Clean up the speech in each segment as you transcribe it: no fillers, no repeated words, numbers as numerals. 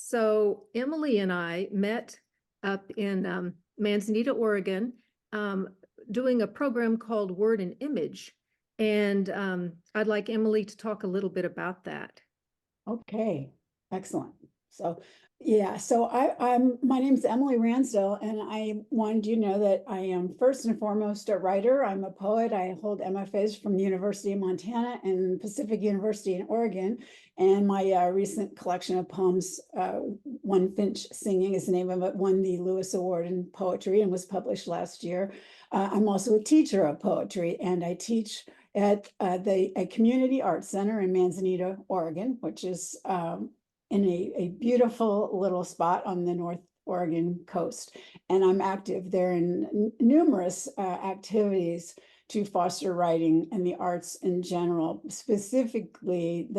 So Emily and I met up in Manzanita, Oregon, doing a program called Word and Image. And I'd like Emily to talk a little bit about that. Okay, excellent. So, yeah, so my name's Emily Ransdell, and I wanted you to know that I am first and foremost a writer. I'm a poet. I hold MFAs from the University of Montana and Pacific University in Oregon. And my recent collection of poems, One Finch Singing is the name of it, won the Lewis Award in Poetry and was published last year. I'm also a teacher of poetry, and I teach at a community arts center in Manzanita, Oregon, which is in a beautiful little spot on the North Oregon coast. And I'm active there in numerous activities to foster writing and the arts in general. Specifically,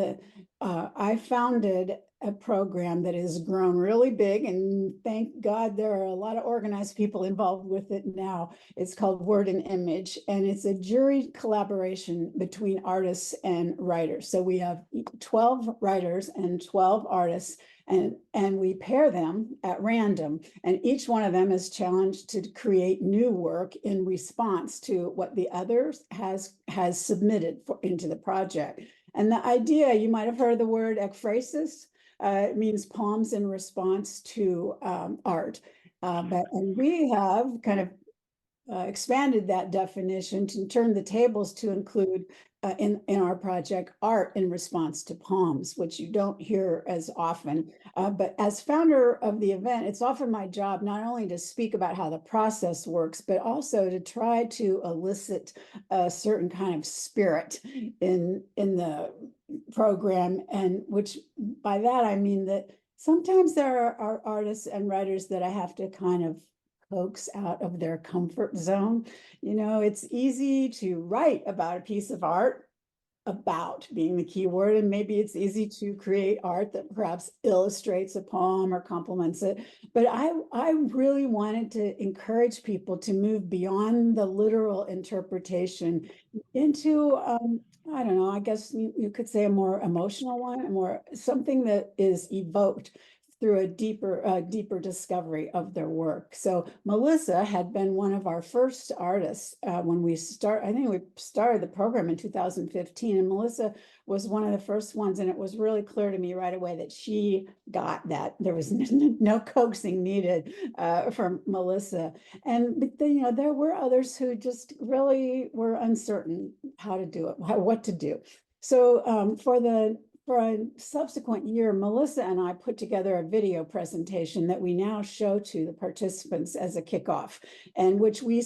I founded a program that has grown really big, and thank God there are a lot of organized people involved with it now. It's called Word and Image, and it's a jury collaboration between artists and writers. So we have 12 writers and 12 artists, and we pair them at random, and each one of them is challenged to create new work in response to what the other has submitted into the project. And the idea, you might have heard the word ekphrasis. It means poems in response to art. And we have kind of expanded that definition to turn the tables to include in our project art in response to poems, which you don't hear as often. But as founder of the event, it's often my job not only to speak about how the process works, but also to try to elicit a certain kind of spirit in the program, and which by that I mean that sometimes there are artists and writers that I have to kind of coax out of their comfort zone. You know, it's easy to write about a piece of art, about being the key word, and maybe it's easy to create art that perhaps illustrates a poem or complements it. But I really wanted to encourage people to move beyond the literal interpretation into I don't know, I guess you could say a more emotional one, more something that is evoked through a deeper discovery of their work. So Melissa had been one of our first artists when we I think we started the program in 2015, and Melissa was one of the first ones, and it was really clear to me right away that she got that. There was no coaxing needed from Melissa. But you know, there were others who just really were uncertain how to do it, what to do. So for a subsequent year, Melissa and I put together a video presentation that we now show to the participants as a kickoff, and which we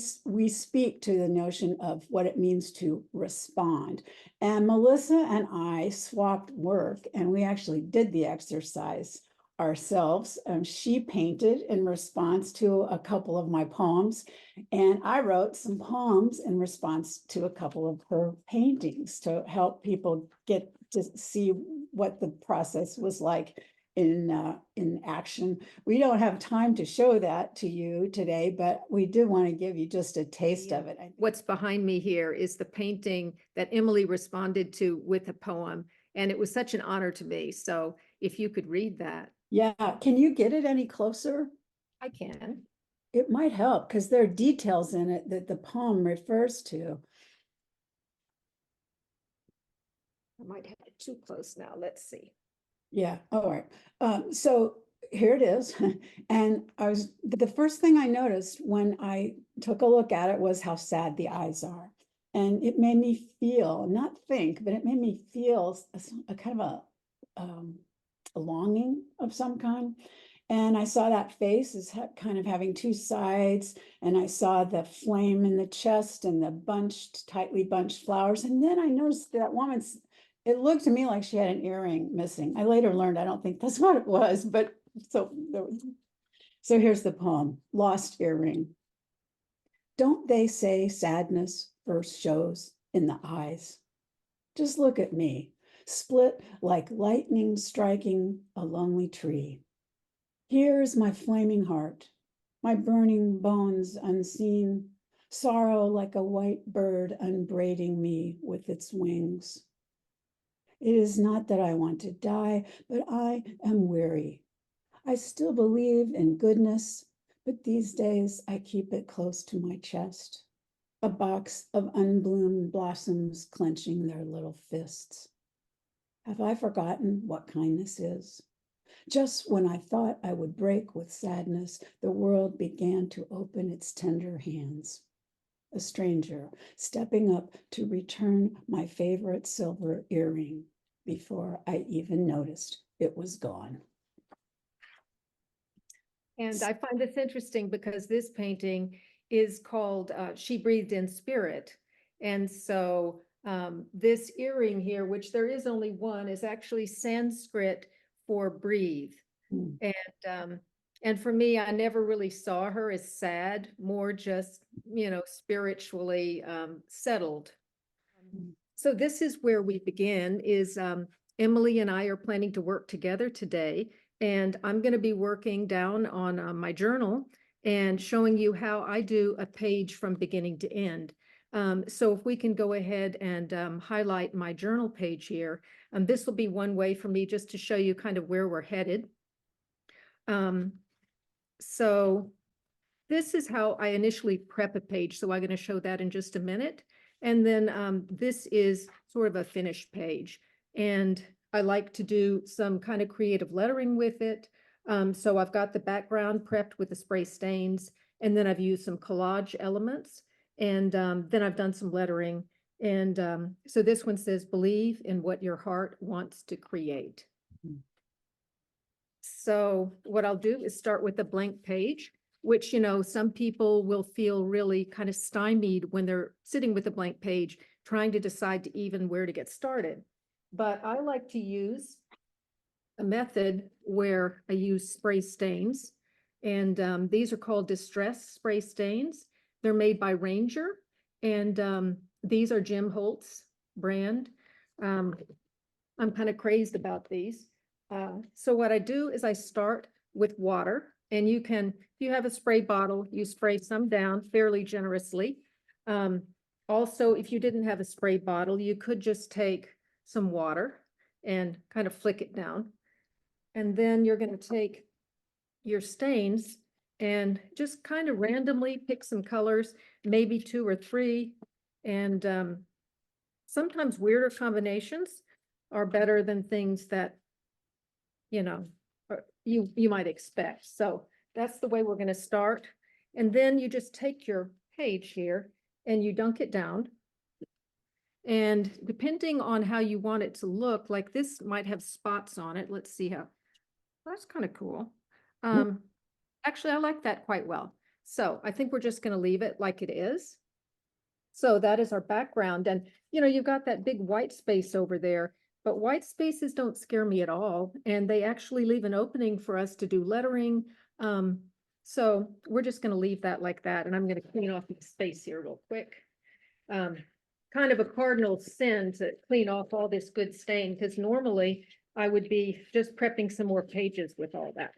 speak to the notion of what it means to respond. And Melissa and I swapped work, and we actually did the exercise ourselves. She painted in response to a couple of my poems, and I wrote some poems in response to a couple of her paintings to help people get to see what the process was like in action. We don't have time to show that to you today, but we do want to give you just a taste of it. What's behind me here is the painting that Emily responded to with a poem, and it was such an honor to me. So if you could read that. Yeah, can you get it any closer? I can. It might help because there are details in it that the poem refers to. I might have it too close now. Let's see. Yeah, all right. So here it is. And the first thing I noticed when I took a look at it was how sad the eyes are. And it made me feel, not think, but it made me feel a kind of a longing of some kind. And I saw that face as kind of having two sides, and I saw the flame in the chest and the tightly bunched flowers. And then I noticed that woman's, it looked to me like she had an earring missing. I later learned I don't think that's what it was, but so here's the poem, Lost Earring. Don't they say sadness first shows in the eyes? Just look at me, split like lightning striking a lonely tree. Here is my flaming heart, my burning bones unseen, sorrow like a white bird unbraiding me with its wings. It is not that I want to die, but I am weary. I still believe in goodness, but these days I keep it close to my chest. A box of unbloomed blossoms clenching their little fists. Have I forgotten what kindness is? Just when I thought I would break with sadness, the world began to open its tender hands. A stranger stepping up to return my favorite silver earring before I even noticed it was gone. And I find this interesting because this painting is called She Breathed in Spirit. And so this earring here, which there is only one, is actually Sanskrit for breathe. Mm. And for me, I never really saw her as sad, more just, spiritually settled. So this is where we begin, is Emily and I are planning to work together today. And I'm going to be working down on my journal and showing you how I do a page from beginning to end. So if we can go ahead and highlight my journal page here, this will be one way for me just to show you kind of where we're headed. So this is how I initially prep a page. So I'm going to show that in just a minute. And then this is sort of a finished page. And I like to do some kind of creative lettering with it. So I've got the background prepped with the spray stains, and then I've used some collage elements, and then I've done some lettering. And so this one says, believe in what your heart wants to create. So what I'll do is start with a blank page, which, some people will feel really kind of stymied when they're sitting with a blank page, trying to decide to even where to get started. But I like to use a method where I use spray stains, and these are called distress spray stains. They're made by Ranger, and these are Jim Holt's brand. I'm kind of crazed about these. So what I do is I start with water, and you can, if you have a spray bottle, you spray some down fairly generously. Also, if you didn't have a spray bottle, you could just take some water and kind of flick it down. And then you're going to take your stains and just kind of randomly pick some colors, maybe 2 or 3. And sometimes weirder combinations are better than things that, you might expect. So that's the way we're going to start. And then you just take your page here and you dunk it down. And depending on how you want it to look, like this might have spots on it. Let's see how, that's kind of cool. Actually, I like that quite well. So I think we're just going to leave it like it is. So that is our background. And, you've got that big white space over there, but white spaces don't scare me at all. And they actually leave an opening for us to do lettering. So we're just going to leave that like that. And I'm going to clean off the space here real quick. Kind of a cardinal sin to clean off all this good stain, because normally I would be just prepping some more pages with all that.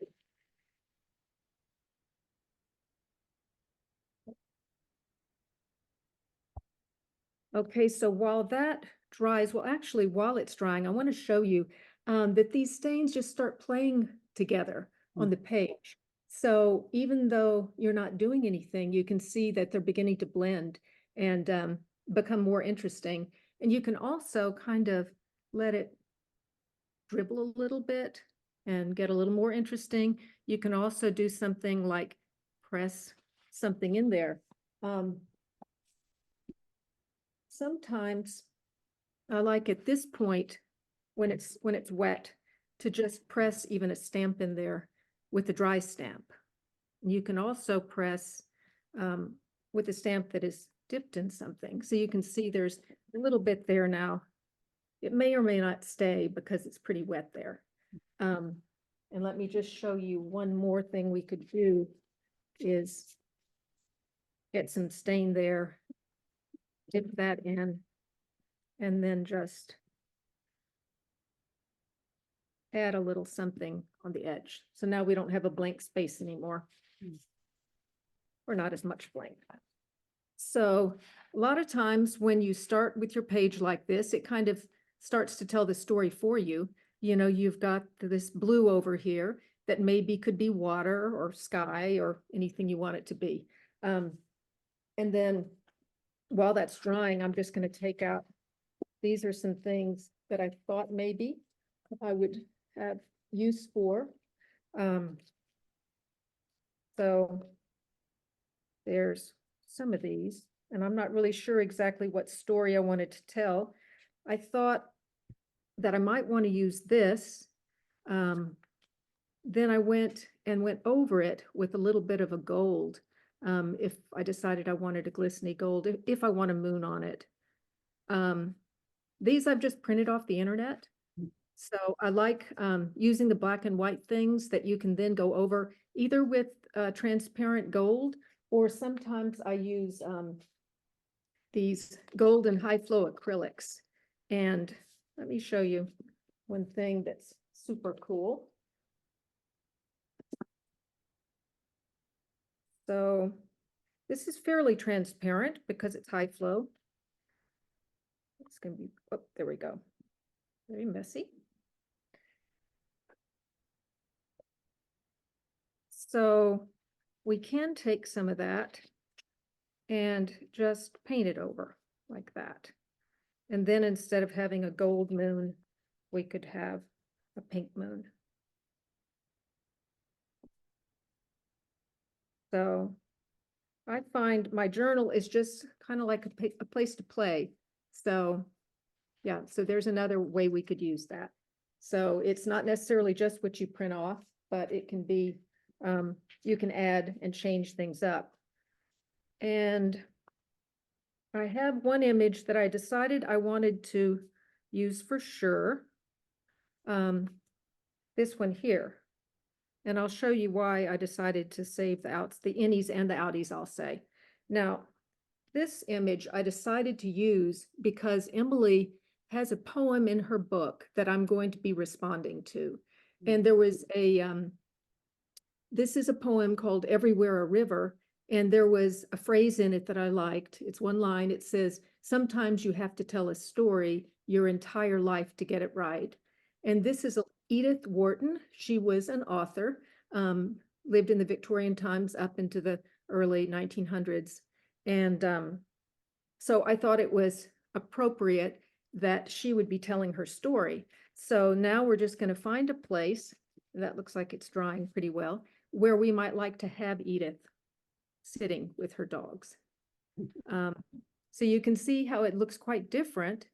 Okay, so while that dries, well, actually, while it's drying, I want to show you that these stains just start playing together on the page. So even though you're not doing anything, you can see that they're beginning to blend and become more interesting. And you can also kind of let it dribble a little bit and get a little more interesting. You can also do something like press something in there. Sometimes I like at this point, when it's wet, to just press even a stamp in there with a dry stamp. You can also press with a stamp that is dipped in something. So you can see there's a little bit there now. It may or may not stay because it's pretty wet there. And let me just show you one more thing we could do is get some stain there, dip that in, and then just add a little something on the edge. So now we don't have a blank space anymore, or not as much blank. So a lot of times when you start with your page like this, it kind of starts to tell the story for you. You've got this blue over here, that maybe could be water or sky or anything you want it to be. And then while that's drying, I'm just going to take out, these are some things that I thought maybe I would have use for. So there's some of these, and I'm not really sure exactly what story I wanted to tell. I thought that I might want to use this. Then I went over it with a little bit of a gold. If I decided I wanted a glistening gold, if I want a moon on it. These I've just printed off the internet. So I like using the black and white things that you can then go over either with transparent gold, or sometimes I use these gold and high flow acrylics. And let me show you one thing that's super cool. So this is fairly transparent because it's high flow. It's going to be, oh, there we go. Very messy. So we can take some of that and just paint it over like that. And then instead of having a gold moon, we could have a pink moon. So I find my journal is just kind of like a place to play. So yeah, so there's another way we could use that. So it's not necessarily just what you print off, but it can be, you can add and change things up. And I have one image that I decided I wanted to use for sure. This one here. And I'll show you why I decided to save the innies and the outies, I'll say. Now, this image I decided to use because Emily has a poem in her book that I'm going to be responding to. And there was this is a poem called Everywhere a River. And there was a phrase in it that I liked. It's one line. It says, sometimes you have to tell a story your entire life to get it right. And this is Edith Wharton. She was an author, lived in the Victorian times up into the early 1900s. And so I thought it was appropriate that she would be telling her story. So now we're just going to find a place, that looks like it's drying pretty well, where we might like to have Edith sitting with her dogs. So you can see how it looks quite different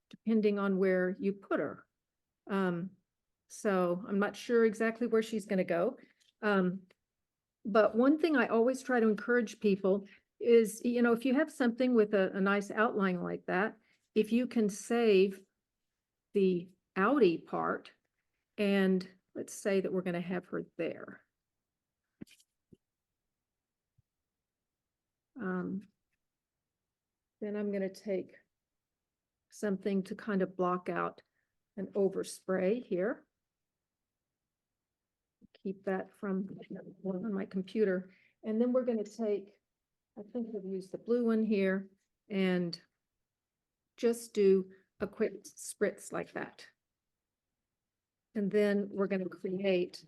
depending on where you put her. So I'm not sure exactly where she's going to go. But one thing I always try to encourage people is, you know, if you have something with a nice outline like that, if you can save the outie part, and let's say that we're going to have her there. Then I'm going to take something to kind of block out an overspray here. Keep that from on my computer. And then we're going to take, I think we'll use the blue one here and just do a quick spritz like that. And then we're going to create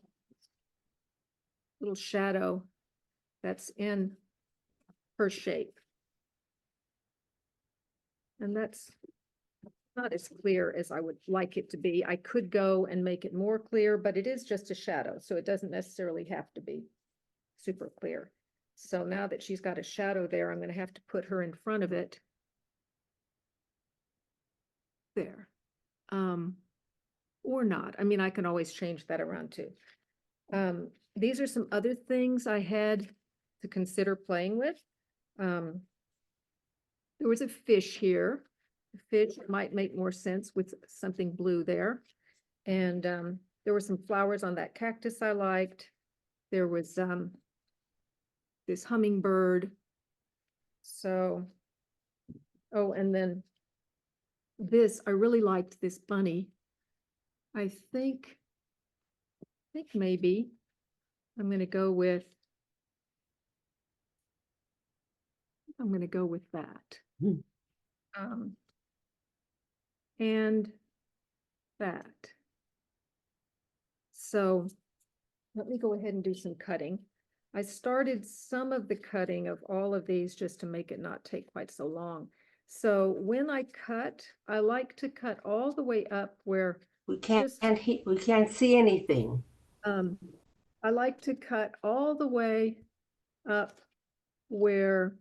a little shadow that's in her shape. And that's not as clear as I would like it to be. I could go and make it more clear, but it is just a shadow, so it doesn't necessarily have to be super clear. So now that she's got a shadow there, I'm going to have to put her in front of it. There. Or not. I mean, I can always change that around too. These are some other things I had to consider playing with. There was a fish here. The fish might make more sense with something blue there. And there were some flowers on that cactus I liked. There was this hummingbird. So, oh, and then this, I really liked this bunny. I think maybe I'm going to go with that. And that. So let me go ahead and do some cutting. I started some of the cutting of all of these just to make it not take quite so long. So when I cut, I like to cut all the way up where We just, we can't see anything. I like to cut all the way up where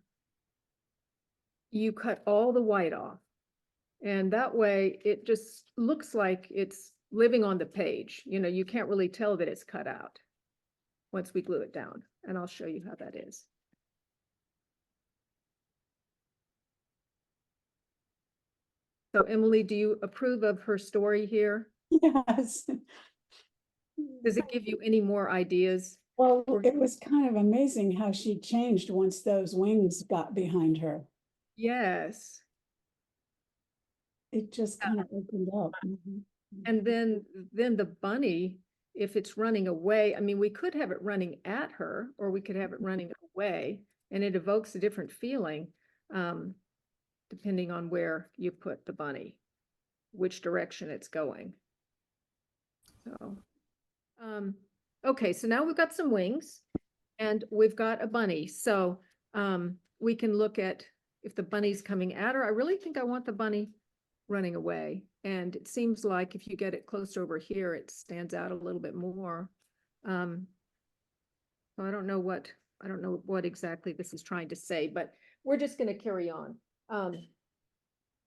you cut all the white off. And that way it just looks like it's living on the page. You know, you can't really tell that it's cut out once we glue it down. And I'll show you how that is. So Emily, do you approve of her story here? Yes. Does it give you any more ideas? Well, Or- it was kind of amazing how she changed once those wings got behind her. Yes. It just kind of opened up. Mhm. And then the bunny, if it's running away, I mean, we could have it running at her or we could have it running away, and it evokes a different feeling, depending on where you put the bunny, which direction it's going. So, okay, so now we've got some wings and we've got a bunny. So, we can look at if the bunny's coming at her. I really think I want the bunny running away. And it seems like if you get it close over here, it stands out a little bit more. So I don't know what exactly this is trying to say, but we're just going to carry on.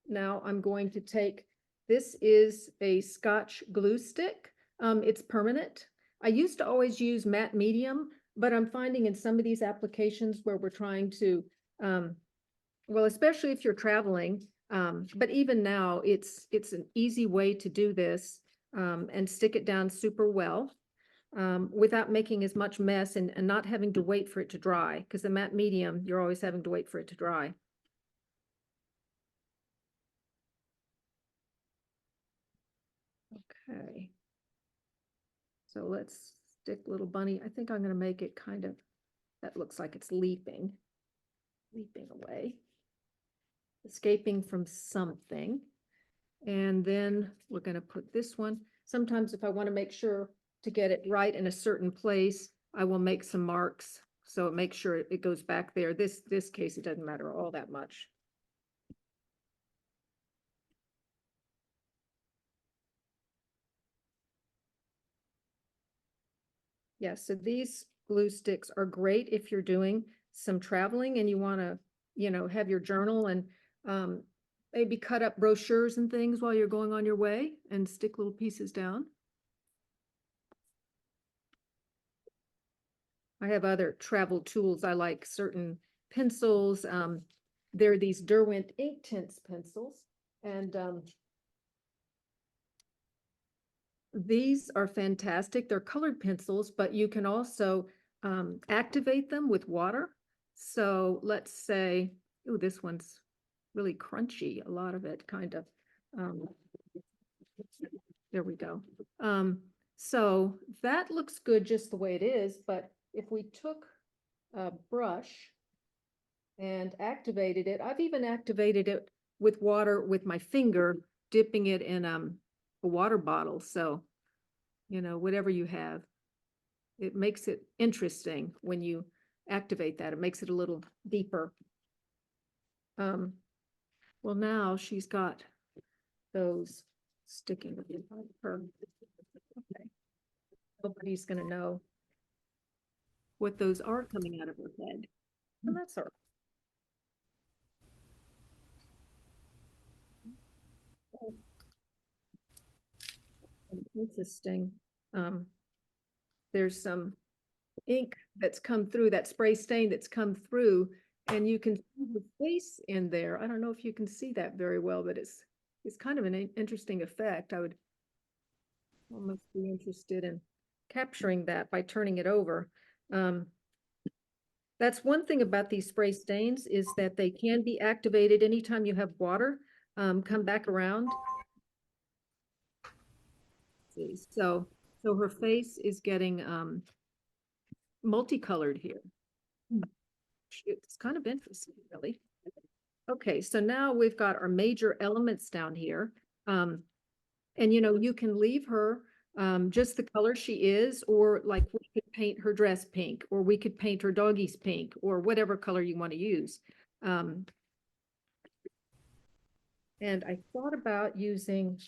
Now I'm going to take, this is a Scotch glue stick. It's permanent. I used to always use matte medium, but I'm finding in some of these applications where we're trying to, well, especially if you're traveling, but even now it's an easy way to do this, and stick it down super well, without making as much mess and not having to wait for it to dry, because the matte medium, you're always having to wait for it to dry. Okay. So let's stick little bunny. I think I'm going to make it kind of, that looks like it's leaping away, escaping from something. And then we're going to put this one. Sometimes if I want to make sure to get it right in a certain place, I will make some marks. So it makes sure it goes back there. This case, it doesn't matter all that much. Yeah, so these glue sticks are great if you're doing some traveling and you want to, you know, have your journal and maybe cut up brochures and things while you're going on your way and stick little pieces down. I have other travel tools. I like certain pencils. There are these Derwent Inktense pencils, and these are fantastic. They're colored pencils, but you can also activate them with water. So let's say, oh, this one's really crunchy, a lot of it kind of. There we go. So that looks good just the way it is, but if we took a brush and activated it, I've even activated it with water with my finger, dipping it in a water bottle. So, you know, whatever you have, it makes it interesting when you activate that. It makes it a little deeper. Well, now she's got those sticking behind her. Okay. Nobody's going to know what those are coming out of her head. And that's her. Interesting. There's some ink that's come through, that spray stain that's come through, and you can see the face in there. I don't know if you can see that very well, but it's kind of an interesting effect. I would almost be interested in capturing that by turning it over. That's one thing about these spray stains is that they can be activated anytime you have water come back around. See, so her face is getting multicolored here. It's kind of interesting, really. Okay, so now we've got our major elements down here. And you know, you can leave her just the color she is, or like we could paint her dress pink, or we could paint her doggies pink, or whatever color you want to use. And I thought about using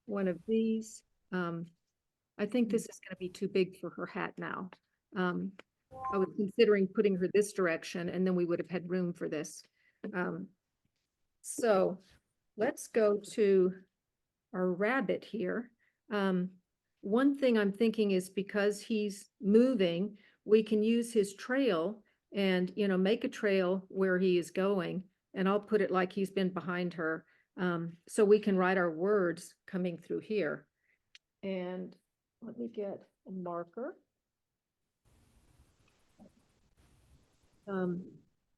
one of these. I think this is going to be too big for her hat now. I was considering putting her this direction, and then we would have had room for this. So let's go to our rabbit here. One thing I'm thinking is because he's moving, we can use his trail and, you know, make a trail where he is going. And I'll put it like he's been behind her. So we can write our words coming through here. And let me get a marker.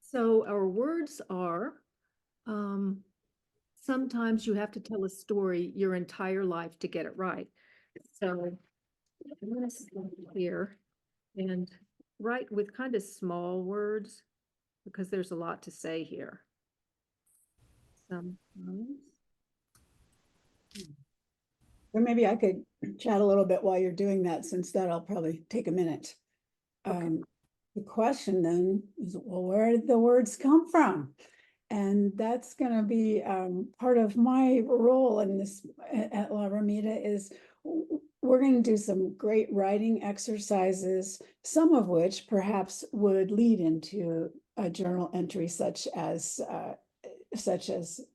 So our words are, sometimes you have to tell a story your entire life to get it right. So I'm going to start here and write with kind of small words because there's a lot to say here. Sometimes. Or maybe I could chat a little bit while you're doing that, since that'll probably take a minute. The question then is, well, where did the words come from? And that's going to be part of my role in this at La Ramita is we're going to do some great writing exercises, some of which perhaps would lead into a journal entry such as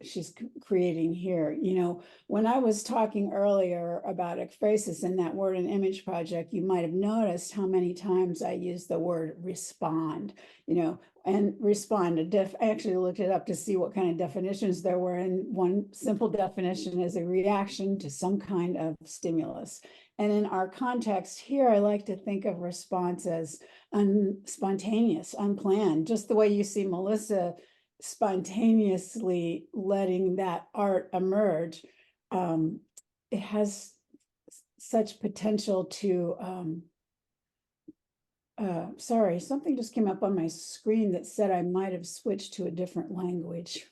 she's creating here. You know, when I was talking earlier about ekphrasis in that word and image project, you might have noticed how many times I use the word respond, you know, and respond. I actually looked it up to see what kind of definitions there were. And one simple definition is a reaction to some kind of stimulus. And in our context here, I like to think of response as spontaneous, unplanned, just the way you see Melissa spontaneously letting that art emerge. It has such potential to sorry, something just came up on my screen that said I might have switched to a different language.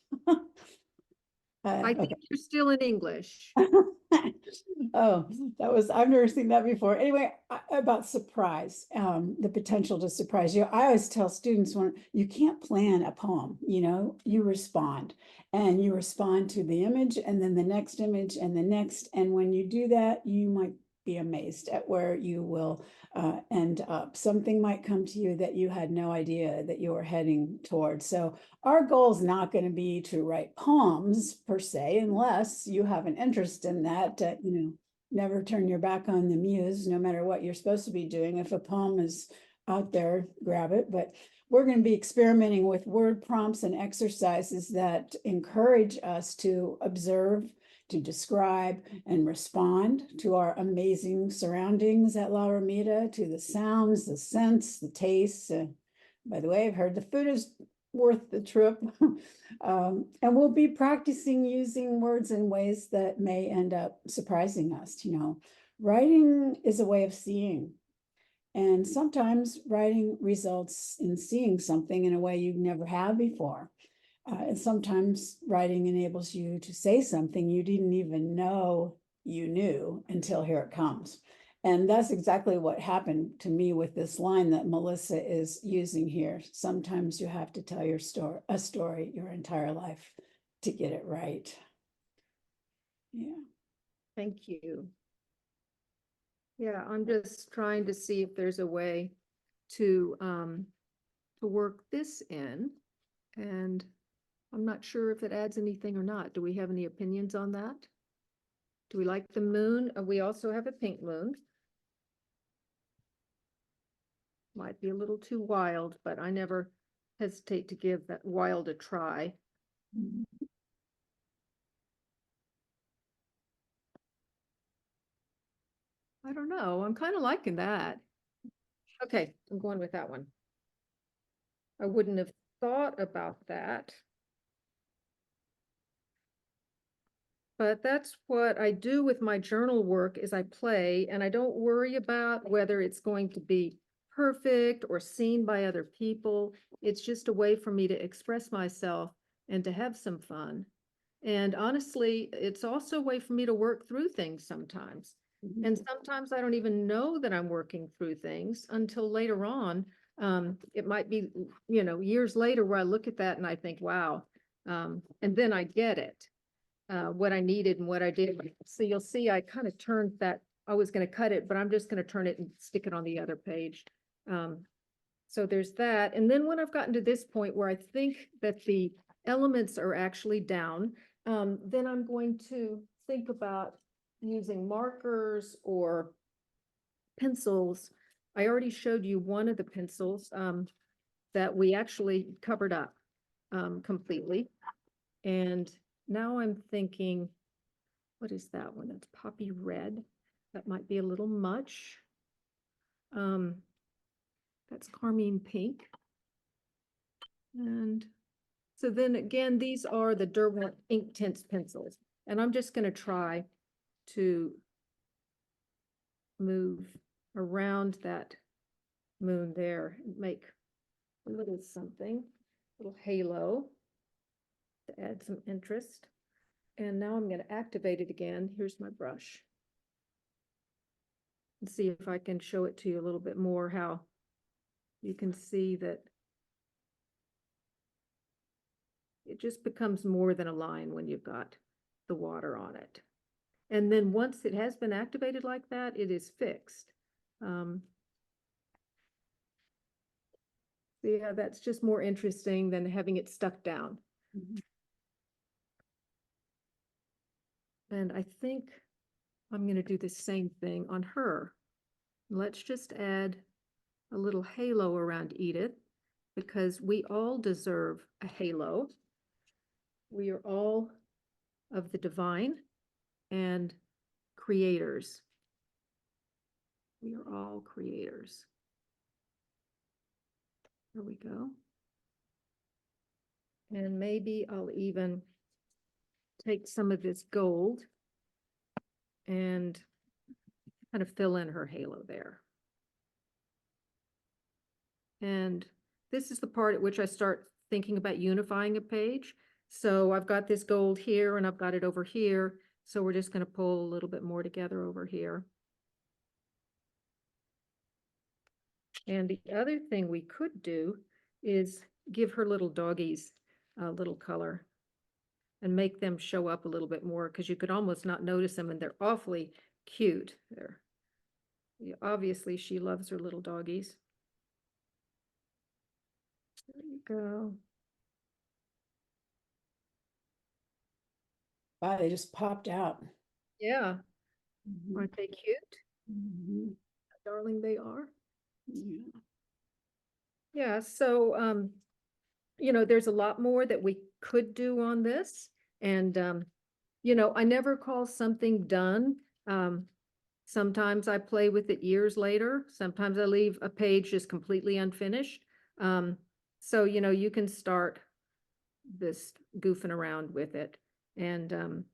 I think you're still in English. Oh, I've never seen that before. Anyway, about surprise, the potential to surprise you. I always tell students when you can't plan a poem, you know, you respond to the image and then the next image and the next. And when you do that, you might be amazed at where you will end up. Something might come to you that you had no idea that you were heading towards. So our goal is not going to be to write poems per se, unless you have an interest in that. You know, never turn your back on the muse, no matter what you're supposed to be doing. If a poem is out there, grab it. But we're going to be experimenting with word prompts and exercises that encourage us to observe, to describe and respond to our amazing surroundings at La Ramita, to the sounds, the scents, the tastes. By the way, I've heard the food is worth the trip. And we'll be practicing using words in ways that may end up surprising us. You know, writing is a way of seeing. And sometimes writing results in seeing something in a way you never have before. And sometimes writing enables you to say something you didn't even know you knew until here it comes. And that's exactly what happened to me with this line that Melissa is using here. Sometimes you have to tell a story your entire life to get it right. Yeah. Thank you. Yeah, I'm just trying to see if there's a way to work this in, and I'm not sure if it adds anything or not. Do we have any opinions on that? Do we like the moon? We also have a pink moon. Might be a little too wild, but I never hesitate to give that wild a try. I don't know. I'm kind of liking that. Okay, I'm going with that one. I wouldn't have thought about that. But that's what I do with my journal work is I play and I don't worry about whether it's going to be perfect or seen by other people. It's just a way for me to express myself and to have some fun. And honestly, it's also a way for me to work through things sometimes. Mhm. And sometimes I don't even know that I'm working through things until later on. It might be, years later where I look at that and I think, wow. And then I get it, what I needed and what I did. So you'll see, I kind of turned that, I was going to cut it, but I'm just going to turn it and stick it on the other page. So there's that. And then when I've gotten to this point where I think that the elements are actually down, then I'm going to think about using markers or pencils. I already showed you one of the pencils that we actually covered up completely. And now I'm thinking, what is that one? That's poppy red. That might be a little much. That's carmine pink. And so then again, these are the Derwent Inktense pencils. And I'm just going to try to move around that moon there and make a little something, a little halo to add some interest. And now I'm going to activate it again. Here's my brush. And see if I can show it to you a little bit more, how you can see that it just becomes more than a line when you've got the water on it. And then once it has been activated like that, it is fixed. Yeah, that's just more interesting than having it stuck down. Mhm. And I think I'm going to do the same thing on her. Let's just add a little halo around Edith, because we all deserve a halo. We are all of the divine and creators. We are all creators. There we go. And maybe I'll even take some of this gold and kind of fill in her halo there. And this is the part at which I start thinking about unifying a page. So I've got this gold here and I've got it over here. So we're just going to pull a little bit more together over here. And the other thing we could do is give her little doggies a little color and make them show up a little bit more, because you could almost not notice them and they're awfully cute. There. Obviously, she loves her little doggies. There you go. Wow, they just popped out. Yeah. Mhm. Aren't they cute? Mhm. Darling, they are. Yeah. Yeah, so there's a lot more that we could do on this. And I never call something done. Sometimes I play with it years later. Sometimes I leave a page just completely unfinished. So you can start this goofing around with it. And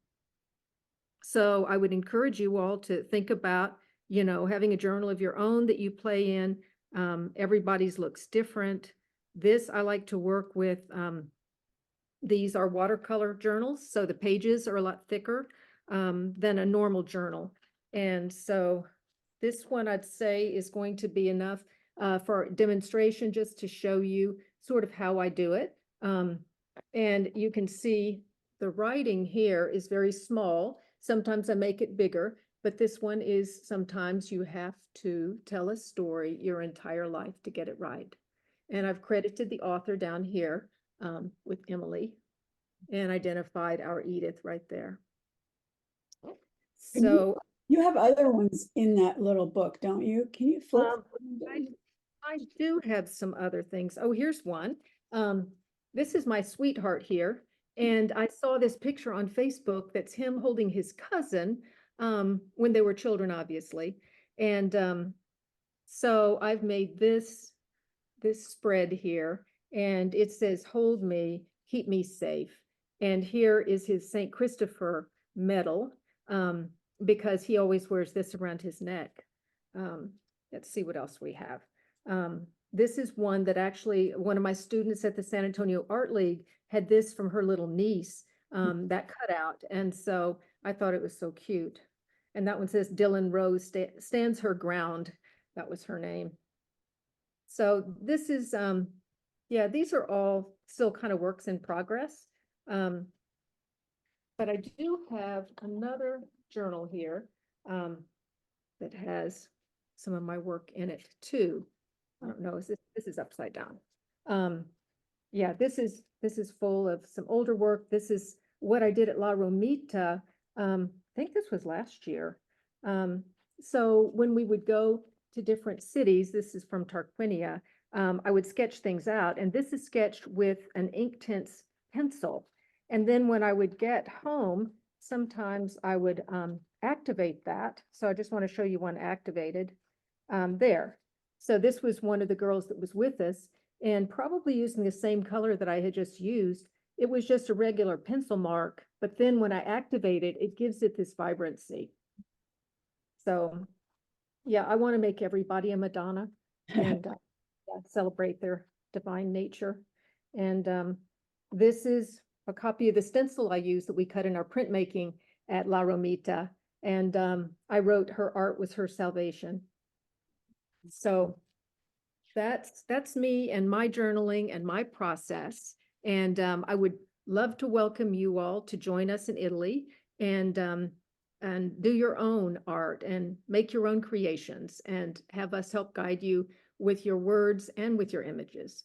so I would encourage you all to think about, having a journal of your own that you play in. Everybody's looks different. This, I like to work with, these are watercolor journals, so the pages are a lot thicker than a normal journal. And so this one I'd say is going to be enough for demonstration, just to show you sort of how I do it. And you can see the writing here is very small. Sometimes I make it bigger, but this one is, sometimes you have to tell a story your entire life to get it right. And I've credited the author down here with Emily, and identified our Edith right there. And So you have other ones in that little book, don't you? Can you flip? I do have some other things. Oh, here's one. This is my sweetheart here. And I saw this picture on Facebook that's him holding his cousin when they were children, obviously. And so I've made this spread here, and it says, "Hold me, keep me safe." And here is his St. Christopher medal, because he always wears this around his neck. Let's see what else we have. This is one that actually one of my students at the San Antonio Art League had this from her little niece, that cutout. And so I thought it was so cute. And that one says Dylan Rose stands her ground. That was her name. So this is, yeah, these are all still kind of works in progress. But I do have another journal here that has some of my work in it too. I don't know, this is upside down. Yeah, this is full of some older work. This is what I did at La Romita. I think this was last year. So when we would go to different cities, this is from Tarquinia, I would sketch things out, and this is sketched with an Inktense pencil. And then when I would get home, sometimes I would activate that. So I just want to show you one activated there. So this was one of the girls that was with us, and probably using the same color that I had just used. It was just a regular pencil mark, but then when I activate it, it gives it this vibrancy. So yeah, I want to make everybody a Madonna and yeah, celebrate their divine nature. And this is a copy of the stencil I used that we cut in our printmaking at La Romita. And I wrote, her art was her salvation. So that's me and my journaling and my process. And I would love to welcome you all to join us in Italy and do your own art and make your own creations and have us help guide you with your words and with your images.